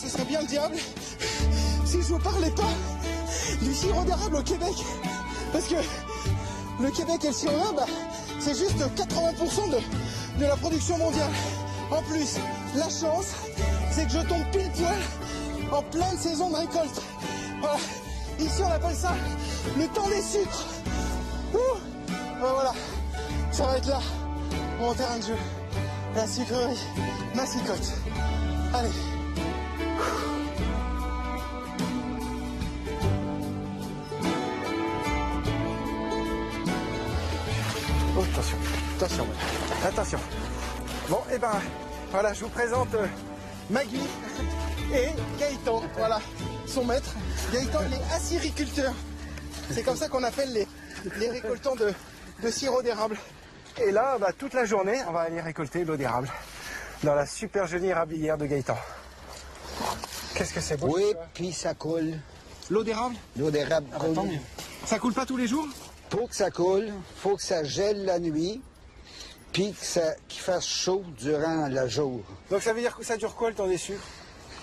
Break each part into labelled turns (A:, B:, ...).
A: ce serait bien le diable si je vous parlais pas du sirop d'érable au Québec. Parce que le Québec et le sirop d'érable, c'est juste 80% de la production mondiale. En plus, la chance, c'est que je tombe pile poil en pleine saison de récolte. Voilà. Ici, on appelle ça le temps des sucres. Voilà, ça va être là, mon terrain de jeu. La sucrerie Massicotte. Allez. Oh, attention, attention, attention. Bon, et ben, voilà, je vous présente Maggie et Gaëtan. Voilà, son maître. Gaëtan, il est acériculteur. C'est comme ça qu'on appelle les récoltants de sirop d'érable. Et là, bah, toute la journée, on va aller récolter l'eau d'érable dans la super jolie érablière de Gaëtan. Qu'est-ce que c'est beau.
B: Oui, puis ça coule.
A: L'eau d'érable?
B: L'eau d'érable coule.
A: Tant mieux. Ça coule pas tous les jours?
B: Faut que ça coule, faut que ça gèle la nuit, puis qu'il fasse chaud durant le jour.
A: Donc ça veut dire que ça dure quoi le temps des sucres?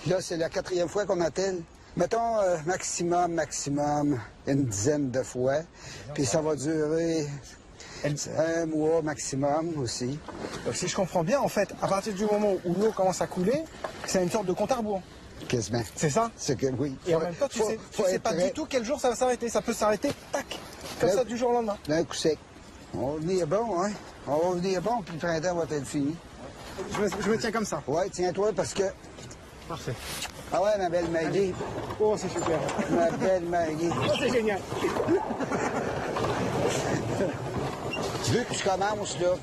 B: Là, c'est la 4e fois qu'on attelle. Mettons maximum, une dizaine de fois. Puis ça va durer un mois maximum aussi.
A: Donc si je comprends bien, en fait, à partir du moment où l'eau commence à couler, c'est une sorte de compte à rebours.
B: Quasiment.
A: C'est ça?
B: C'est que oui.
A: Et en même temps, tu sais pas du tout quel jour ça va s'arrêter. Ça peut s'arrêter, tac, comme ça du jour au lendemain.
B: D'un coup sec. On va venir bon, hein? On va venir bon, puis le printemps va être fini.
A: Je me tiens comme ça.
B: Ouais, tiens-toi parce que...
A: Parfait.
B: Ah ouais, ma belle Maggie.
A: Oh, c'est super.
B: Ma belle Maggie.
A: Oh, c'est génial.
B: Vu que tu commences, là,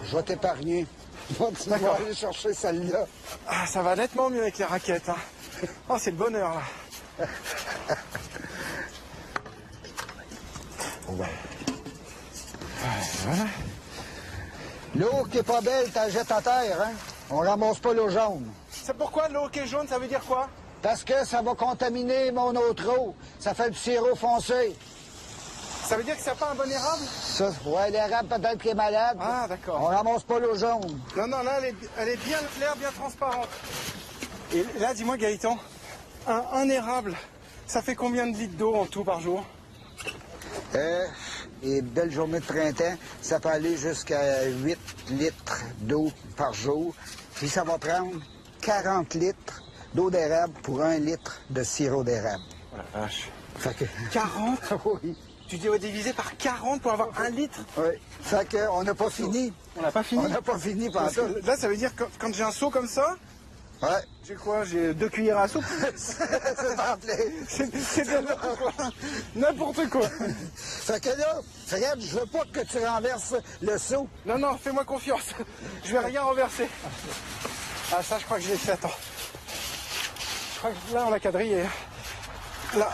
B: je vais t'épargner. Tu vas aller chercher celle-là.
A: Ah, ça va nettement mieux avec les raquettes. Hein. Oh, c'est le bonheur, là. Voilà.
B: L'eau qui est pas belle, t'as jette à terre, hein? On ramasse pas l'eau jaune.
A: C'est pourquoi l'eau qui est jaune, ça veut dire quoi?
B: Parce que ça va contaminer mon autre eau. Ça fait du sirop foncé.
A: Ça veut dire que c'est pas un bon érable?
B: Ça, ouais, l'érable peut-être qu'il est malade.
A: Ah, d'accord.
B: On ramasse pas l'eau jaune.
A: Non, non, là, elle est bien claire, bien transparente. Et là, dis-moi, Gaëtan, un érable, ça fait combien de litres d'eau en tout par jour?
B: Et belle journée de printemps, ça peut aller jusqu'à 8 litres d'eau par jour. Puis ça va prendre 40 litres d'eau d'érable pour 1 litre de sirop d'érable.
A: Oh la vache.
B: Fait que...
A: 40?
B: Oui.
A: Tu dois diviser par 40 pour avoir 1 litre?
B: Oui. Fait qu'on n'a pas fini.
A: On n'a pas fini?
B: On n'a pas fini par ça.
A: Là, ça veut dire que quand j'ai un seau comme ça,
B: ouais.
A: j'ai quoi? J'ai 2 cuillères à soupe?
B: C'est parfait.
A: C'est bien n'importe quoi. N'importe quoi.
B: Fait que là, Fred, je veux pas que tu renverses le seau.
A: Non, non, fais-moi confiance. Je vais rien renverser. Ah, ça, je crois que je l'ai fait. Attends. Je crois que là, on l'a quadrillé. Là.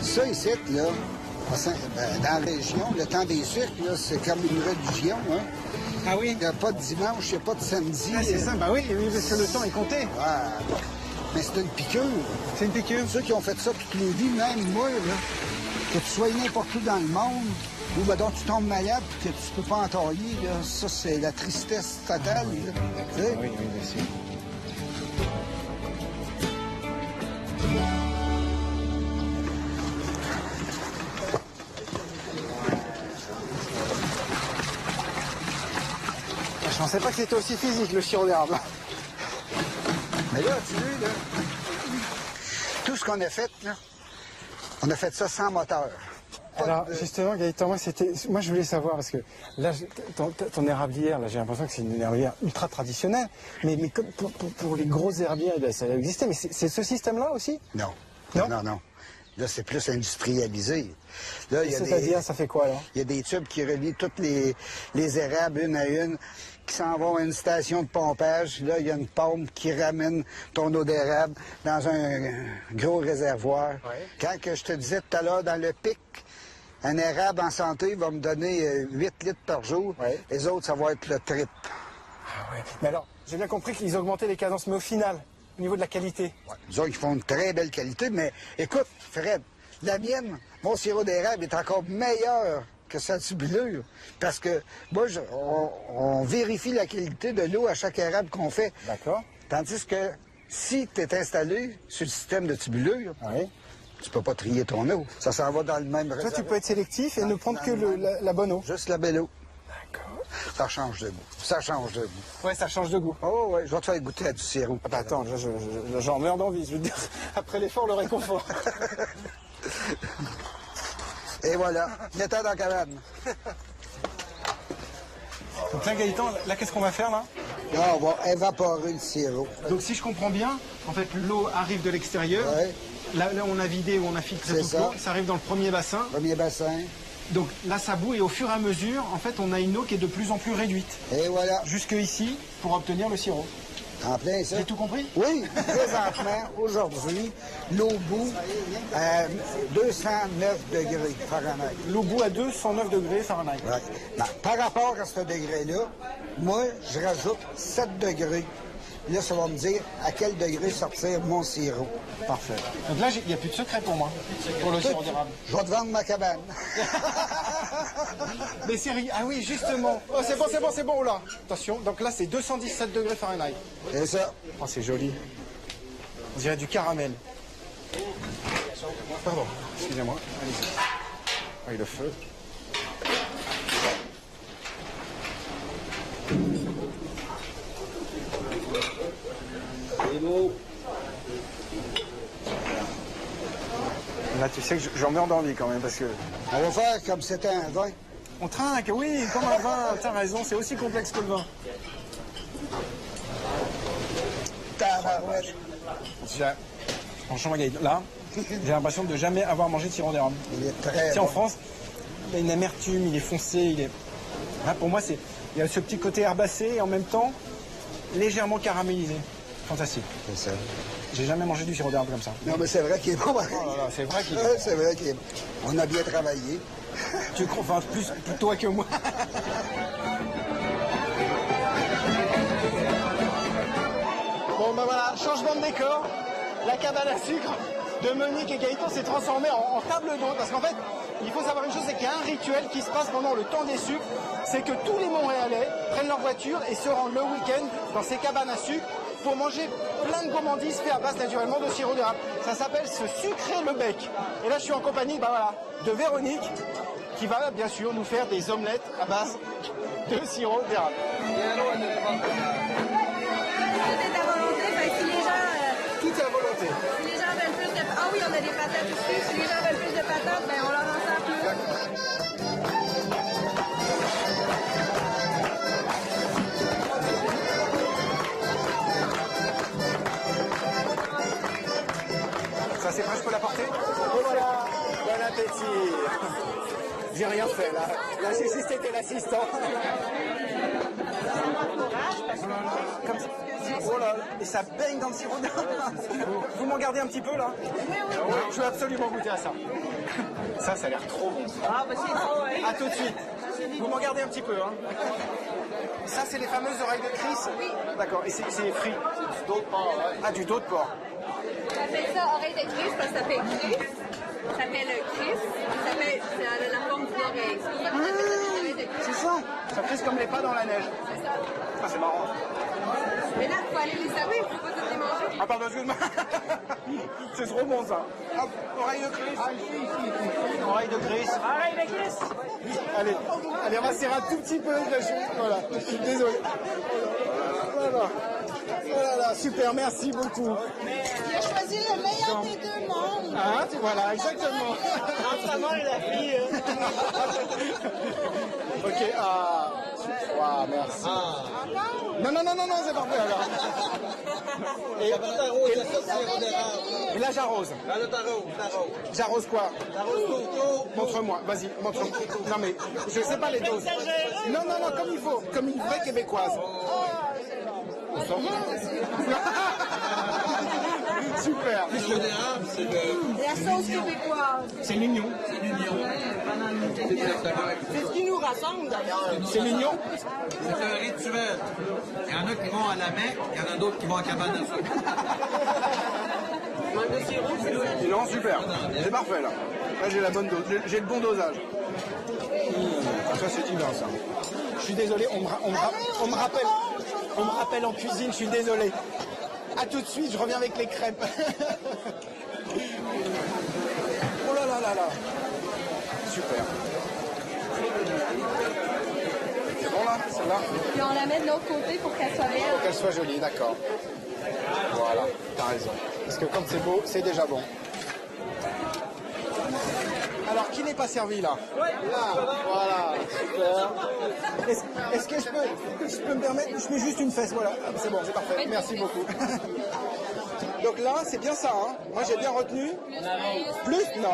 B: Ça ici, là, dans la région, le temps des sucres, là, c'est comme une religion, hein.
A: Ah oui?
B: Il n'y a pas de dimanche, il n'y a pas de samedi.
A: Ah, c'est ça, bah oui, parce que le temps est compté.
B: Ouais. Mais c'est une piqûre.
A: C'est une piqûre.
B: Ceux qui ont fait ça toutes les vies, même moi, là, que tu sois n'importe où dans le monde, ou ben donc tu tombes malade et que tu peux pas entailler, là, ça, c'est la tristesse totale. Là, tu sais?
A: Oui, bien sûr. Je pensais pas que c'était aussi physique, le sirop d'érable.
B: Mais là, tu vois, là, tout ce qu'on a fait, là, on a fait ça sans moteur.
A: Alors, justement, Gaëtan, moi, je voulais savoir, parce que là, ton érablière, là, j'ai l'impression que c'est une érablière ultra traditionnelle, mais comme pour les grosses érablières, ça existait, mais c'est ce système-là aussi?
B: Non.
A: Non?
B: Non, non. Là, c'est plus industrialisé. Là,
A: C'est-à-dire, ça fait quoi, là?
B: Il y a des tubes qui relient toutes les érables une à une, qui s'en vont à une station de pompage. Là, il y a une pompe qui ramène ton eau d'érable dans un gros réservoir.
A: Ouais.
B: Quand que je te disais tout à l'heure, dans le pic, un érable en santé va me donner 8 litres par jour.
A: Ouais.
B: Les autres, ça va être le triple.
A: Ah ouais. Mais alors, j'ai bien compris qu'ils augmentaient les cadences, mais au final, au niveau de la qualité.
B: Ouais. Nous autres, ils font une très belle qualité, mais écoute, Fred, la mienne, mon sirop d'érable est encore meilleur que sa tubulure. Parce que moi, on vérifie la qualité de l'eau à chaque érable qu'on fait.
A: D'accord.
B: Tandis que si tu es installé sur le système de tubulure,
A: Oui.
B: tu peux pas trier ton eau. Ça s'en va dans le même
A: Toi, tu
B: réservoir.
A: peux être sélectif et ne prendre que la bonne eau.
B: Juste la belle eau.
A: D'accord.
B: Ça change de goût. Ça change de goût.
A: Ouais, ça change de goût.
B: Oh, ouais, je vais te faire goûter à du sirop.
A: Ah bah attends, j'en meurs d'envie, je veux dire. Après l'effort, le réconfort.
B: Et voilà, mets-toi dans la cabane.
A: Donc là, Gaëtan, là, qu'est-ce qu'on va faire, là?
B: Là, on va évaporer le sirop.
A: Donc si je comprends bien, en fait, l'eau arrive de l'extérieur.
B: Ouais.
A: Là, on a vidé ou on a filtré
B: C'est
A: toute
B: ça.
A: l'eau. Ça arrive dans le premier bassin.
B: Premier bassin.
A: Donc là, ça bout et au fur et à mesure, en fait, on a une eau qui est de plus en plus réduite.
B: Et voilà,
A: Jusque ici, pour obtenir le sirop.
B: en plein ça.
A: J'ai tout compris?
B: Oui, présentement, aujourd'hui, l'eau bout à 209 degrés Fahrenheit.
A: L'eau bout à 209 degrés Fahrenheit.
B: Ouais. Non, par rapport à ce degré-là, moi, je rajoute 7 degrés. Là, ça va me dire à quel degré sortir mon sirop.
A: Parfait. Donc là, il n'y a plus de secret pour moi, pour le sirop d'érable.
B: Je vais te vendre ma cabane.
A: Mais sérieux, ah oui, justement. Oh, c'est bon, oh là. Attention, donc là, c'est 217 degrés Fahrenheit.
B: C'est ça.
A: Oh, c'est joli. On dirait du caramel. Pardon, excusez-moi. Allez-y. Ah, le feu. Là, tu sais que j'en meurs d'envie quand même, parce que...
B: On va faire comme c'était un vin.
A: On trinque, oui, comme un vin, t'as raison, c'est aussi complexe que le vin.
B: Tabarouette.
A: Franchement, là, j'ai l'impression de jamais avoir mangé de sirop d'érable.
B: Il est très
A: Tu sais, en
B: bon.
A: France, il a une amertume, il est foncé, il est... Là, pour moi, il y a ce petit côté herbacé et en même temps, légèrement caramélisé. Fantastique.
B: C'est ça.
A: J'ai jamais mangé du sirop d'érable comme ça.
B: Non, mais c'est vrai qu'il est bon.
A: Oh là là, c'est vrai qu'il est...
B: Ouais, c'est vrai qu'il est bon. On a bien travaillé.
A: Tu crois, enfin, plus toi que moi. Bon, ben voilà, changement de décor. La cabane à sucre de Monique et Gaëtan s'est transformée en table d'hôte. Parce qu'en fait, il faut savoir une chose, c'est qu'il y a un rituel qui se passe pendant le temps des sucres. C'est que tous les Montréalais prennent leur voiture et se rendent le week-end dans ces cabanes à sucre pour manger plein de gourmandises faites à base naturellement de sirop d'érable. Ça s'appelle se sucrer le bec. Et là, je suis en compagnie de Véronique qui va bien sûr nous faire des omelettes à base de sirop d'érable.
C: C'est ta volonté, fait que si les gens,
A: Tout est à volonté.
C: si les gens veulent plus de... Ah oui, on a des patates aussi. Si les gens veulent plus de patates, ben on leur en sert plus.
A: Ça c'est prêt, je peux la porter? Voilà, bon appétit. J'ai rien fait là. Là j'ai juste été l'assistant. Comme ça. Oh là, et ça baigne dans le sirop d'érable. Vous m'en gardez un petit peu là? Je veux absolument goûter à ça. Ça a l'air trop bon.
C: Ah bah c'est trop, ouais.
A: A tout de suite. Vous m'en gardez un petit peu, hein. Ça, c'est les fameuses oreilles de Chris? Oui. D'accord, et c'est frit? Du dos de porc. Ah, du dos de porc.
C: On appelle ça oreille de Christ parce que ça fait Christ. Ça s'appelle Christ. Ça a la forme d'une oreille. C'est pour ça qu'on appelle ça des oreilles de Christ.
A: C'est ça. Ça frise comme les pas dans la neige.
C: C'est ça.
A: Ah, c'est marrant.
C: Mais là, il faut aller les savoir, il faut pas toutes les manger.
A: Ah, pardon, excuse-moi. C'est trop bon, ça. Hop, oreille de Chris. Oreille de Chris. Oreille de Chris. Allez, on va serrer un tout petit peu de la chose. Voilà, désolé. Voilà. Oh là là, super, merci beaucoup.
D: Il a choisi le meilleur des deux mondes.
A: Ah, voilà, exactement.
D: Entre la et la fille.
A: Ok, ah. Wow, merci. Non, c'est parfait alors. Et là, j'arrose. J'arrose quoi? Montre-moi, vas-y, montre-moi. Non, mais je sais pas les doses. Non, comme il faut, comme une vraie québécoise. Super.
D: La sauce québécoise.
A: C'est l'union.
D: C'est ce qui nous rassemble d'ailleurs.
A: C'est l'union.
E: C'est un rituel. Il y en a qui vont à la Mecque, il y en a d'autres qui vont à cabane à sucre.
A: Non, super. C'est parfait là. Là, j'ai la bonne dose. J'ai le bon dosage. Ça c'est divin ça. Je suis désolé, on me rappelle en cuisine, je suis désolé. A tout de suite, je reviens avec les crêpes. Oh là là là là. Super. C'est bon là, celle-là?
C: Puis on la met de l'autre côté pour qu'elle soit belle.
A: Pour qu'elle soit jolie, d'accord. Voilà, t'as raison. Parce que quand c'est beau, c'est déjà bon. Alors, qui n'est pas servi là? Là, voilà, super. Est-ce que je peux me permettre? Je mets juste une fesse, voilà. Ah, c'est bon, c'est parfait. Merci beaucoup. Donc là, c'est bien ça, hein? Moi, j'ai bien retenu. Plus? Non.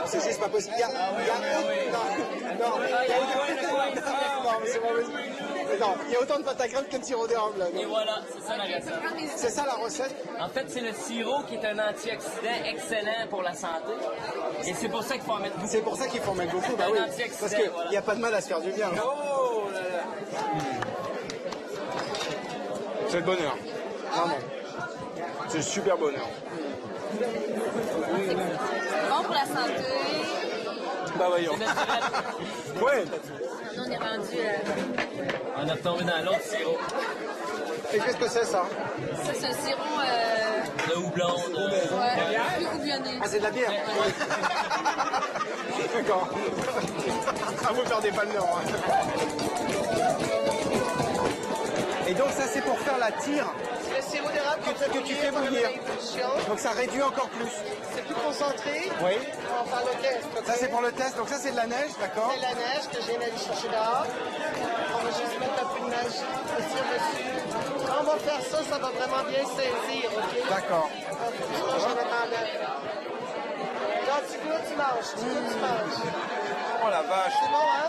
A: C'est juste pas possible. Non, mais c'est pas possible. Non, il y a autant de pâte à crème que de sirop d'érable.
F: Et voilà, c'est ça la recette.
A: C'est ça la recette?
F: En fait, c'est le sirop qui est un antioxydant excellent pour la santé. Et c'est pour ça qu'il faut en mettre beaucoup.
A: C'est pour ça qu'il faut en mettre beaucoup, bah oui. Parce qu'il n'y a pas de mal à se faire du bien.
F: Oh là là.
A: C'est le bonheur. Vraiment. C'est le super bonheur.
C: Bon pour la santé.
A: Bah voyons. Ouais.
C: Nous, on est rendu.
F: On a tombé dans l'autre sirop.
A: Et qu'est-ce que c'est ça?
C: Ça, c'est un sirop.
F: De houblon.
C: Plus houblonné.
A: Ah, c'est de la bière? D'accord. À vous faire des balles nord. Et donc ça c'est pour faire la tire
D: Le sirop d'érable
A: que tu fais bouillir. Donc ça réduit encore plus.
D: C'est plus concentré.
A: Oui.
D: On va faire le test. ok?
A: Ça c'est pour le test. Donc ça c'est de la neige, d'accord?
D: C'est la neige que je viens d'aller chercher dehors. On va juste mettre un peu de neige dessus. Quand on va faire ça, ça va vraiment bien saisir, ok?
A: D'accord.
D: Je vais mettre en neige. Quand tu goûtes, tu manges. Tu goûtes, tu manges.
A: Oh la vache.
D: C'est bon, hein?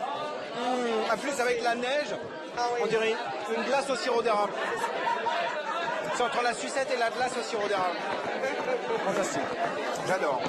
A: En plus avec la neige,
D: Ah oui.
A: on dirait une glace au sirop d'érable. C'est entre la sucette et la glace au sirop d'érable. Fantastique. J'adore.